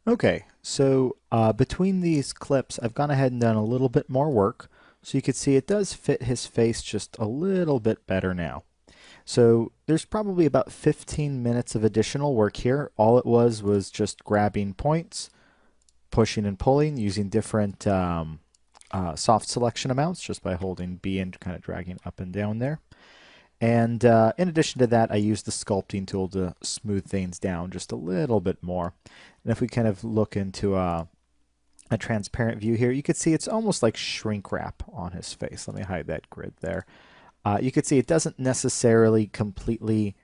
Okay, so between these clips, I've gone ahead and done a little bit more work. So you can see it does fit his face just a little bit better now. So there's probably about 15 minutes of additional work here. All it was just grabbing points, pushing and pulling using different soft selection amounts just by holding B and kind of dragging up and down there. And in addition to that, I use the sculpting tool to smooth things down just a little bit more. And if we kind of look into a transparent view here, you could see it's almost like shrink wrap on his face. Let me hide that grid there. You could see it doesn't necessarily completely,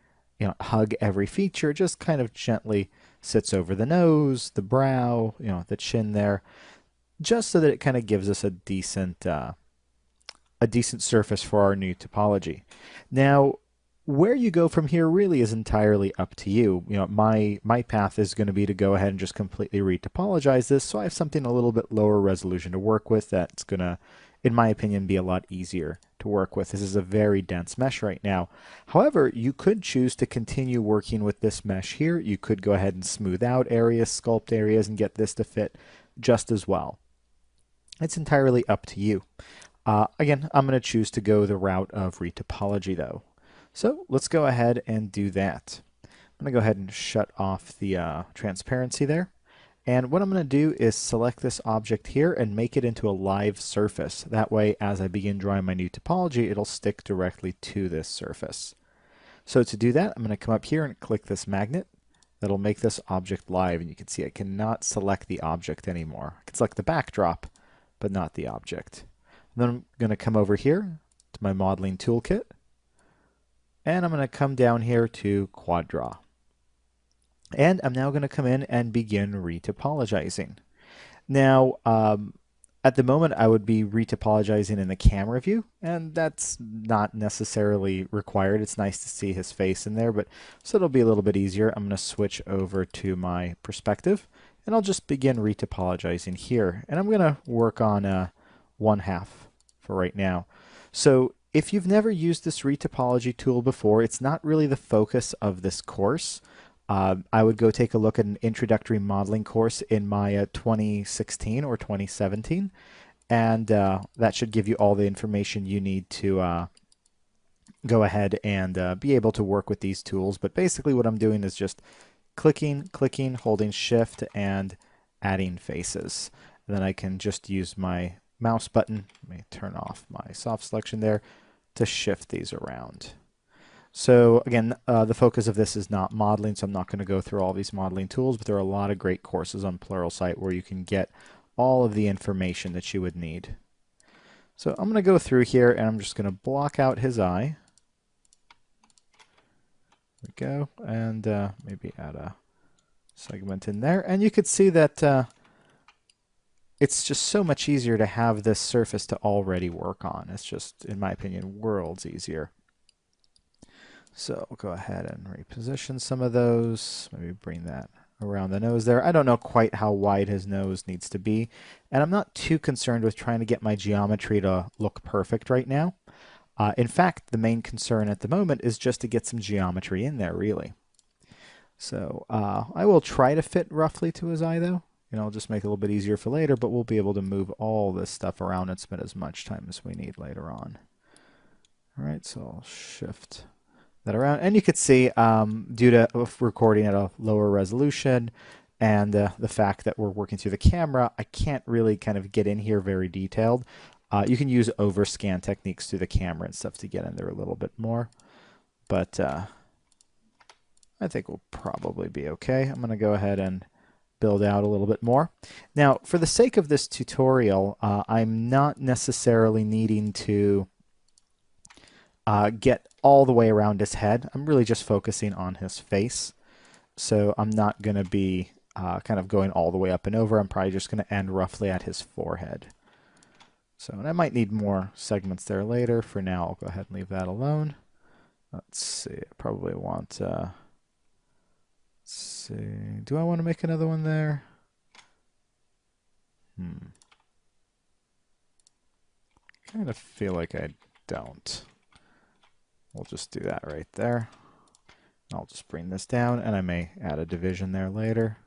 hug every feature. It just kind of gently sits over the nose, the brow, the chin there, just so that it kind of gives us a decent surface for our new topology. Now, where you go from here really is entirely up to you. My path is going to be to go ahead and just completely retopologize this, so I have something a little bit lower resolution to work with that's going to, in my opinion, be a lot easier to work with. This is a very dense mesh right now. However, you could choose to continue working with this mesh here. You could go ahead and smooth out areas, sculpt areas, and get this to fit just as well. It's entirely up to you. Again, I'm going to choose to go the route of retopology though. So let's go ahead and do that. I'm going to go ahead and shut off the transparency there. And what I'm going to do is select this object here and make it into a live surface. That way, as I begin drawing my new topology, it'll stick directly to this surface. So to do that, I'm going to come up here and click this magnet. That'll make this object live. And you can see I cannot select the object anymore. I can select the backdrop, but not the object. Then I'm going to come over here to my modeling toolkit, and I'm going to come down here to Quad Draw. And I'm now going to come in and begin retopologizing. Now, at the moment, I would be retopologizing in the camera view, and that's not necessarily required. It's nice to see his face in there, but so it'll be a little bit easier. I'm going to switch over to my perspective, and I'll just begin retopologizing here. And I'm going to work on 1/2 for right now. So if you've never used this retopology tool before, it's not really the focus of this course. I would go take a look at an introductory modeling course in my 2016 or 2017, and that should give you all the information you need to go ahead and be able to work with these tools. But basically what I'm doing is just clicking, holding shift, and adding faces. And then I can just use my mouse button, let me turn off my soft selection there, to shift these around. So again, the focus of this is not modeling, so I'm not going to go through all these modeling tools, but there are a lot of great courses on Pluralsight where you can get all of the information that you would need. So I'm going to go through here and I'm just going to block out his eye. There we go, and maybe add a segment in there. And you could see that it's just so much easier to have this surface to already work on. It's just, in my opinion, worlds easier. So we'll go ahead and reposition some of those. Maybe bring that around the nose there. I don't know quite how wide his nose needs to be. And I'm not too concerned with trying to get my geometry to look perfect right now. In fact, the main concern at the moment is just to get some geometry in there, really. So I will try to fit roughly to his eye, though. I'll just make it a little bit easier for later, but we'll be able to move all this stuff around and spend as much time as we need later on. All right, so I'll shift that around. And you could see, due to recording at a lower resolution and the fact that we're working through the camera, I can't really kind of get in here very detailed. You can use overscan techniques through the camera and stuff to get in there a little bit more. But I think we'll probably be okay. I'm going to go ahead and build out a little bit more. Now, for the sake of this tutorial, I'm not necessarily needing to get all the way around his head. I'm really just focusing on his face. So I'm not going to be kind of going all the way up and over. I'm probably just going to end roughly at his forehead. So, and I might need more segments there later. For now, I'll go ahead and leave that alone. Let's see, I probably want, let's see, do I want to make another one there? Kind of feel like I don't. We'll just do that right there. I'll just bring this down, and I may add a division there later.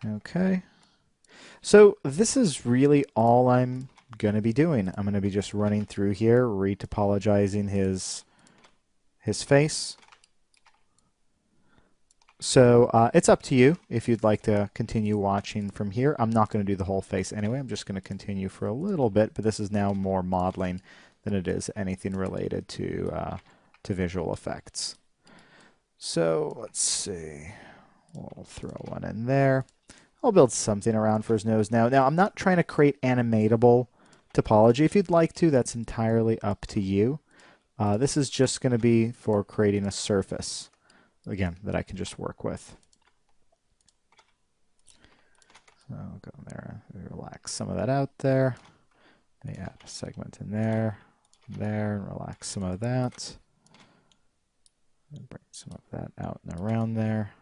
Okay. So this is really all I'm going to be doing. I'm going to be just running through here, retopologizing his face. So it's up to you if you'd like to continue watching from here. I'm not going to do the whole face anyway. I'm just going to continue for a little bit, but this is now more modeling than it is anything related to visual effects. So let's see. We'll throw one in there. I'll build something around for his nose now. Now, I'm not trying to create animatable topology. If you'd like to, that's entirely up to you. This is just going to be for creating a surface, again, that I can just work with. So I'll go in there, relax some of that out there. May add a segment in there, and relax some of that. And bring some of that out and around there.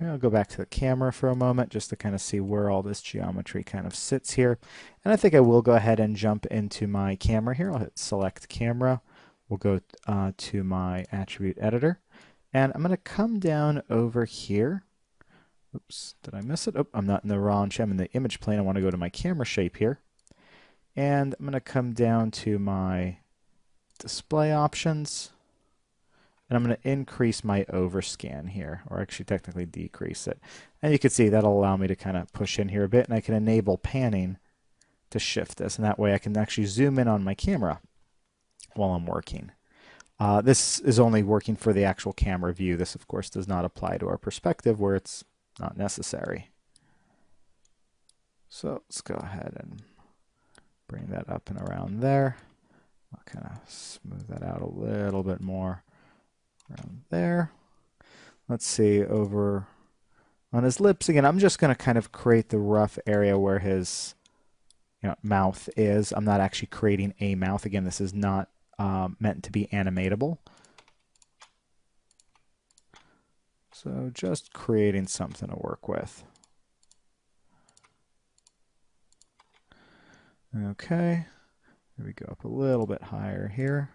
Okay, I'll go back to the camera for a moment just to kind of see where all this geometry kind of sits here. And I think I will go ahead and jump into my camera here. I'll hit select camera. We'll go to my attribute editor. And I'm going to come down over here. Oops, did I miss it? Oh, I'm not in the raw I'm in the image plane. I want to go to my camera shape here. And I'm going to come down to my display options. And I'm going to increase my overscan here, or actually technically decrease it. And you can see that'll allow me to kind of push in here a bit, and I can enable panning to shift this. And that way I can actually zoom in on my camera while I'm working. This is only working for the actual camera view. This, of course, does not apply to our perspective where it's not necessary. So let's go ahead and bring that up and around there. I'll kind of smooth that out a little bit more around there. Let's see, over on his lips again, I'm just going to kind of create the rough area where his mouth is. I'm not actually creating a mouth. Again, this is not meant to be animatable. So just creating something to work with. Okay, here we go up a little bit higher here.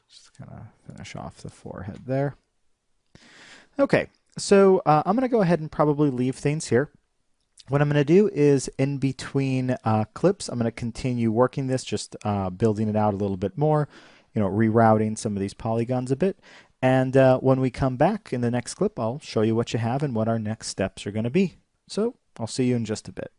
Just kind of finish off the forehead there. Okay, so I'm going to go ahead and probably leave things here. What I'm going to do is in between clips, I'm going to continue working this, just building it out a little bit more, rerouting some of these polygons a bit. And when we come back in the next clip, I'll show you what you have and what our next steps are going to be. So I'll see you in just a bit.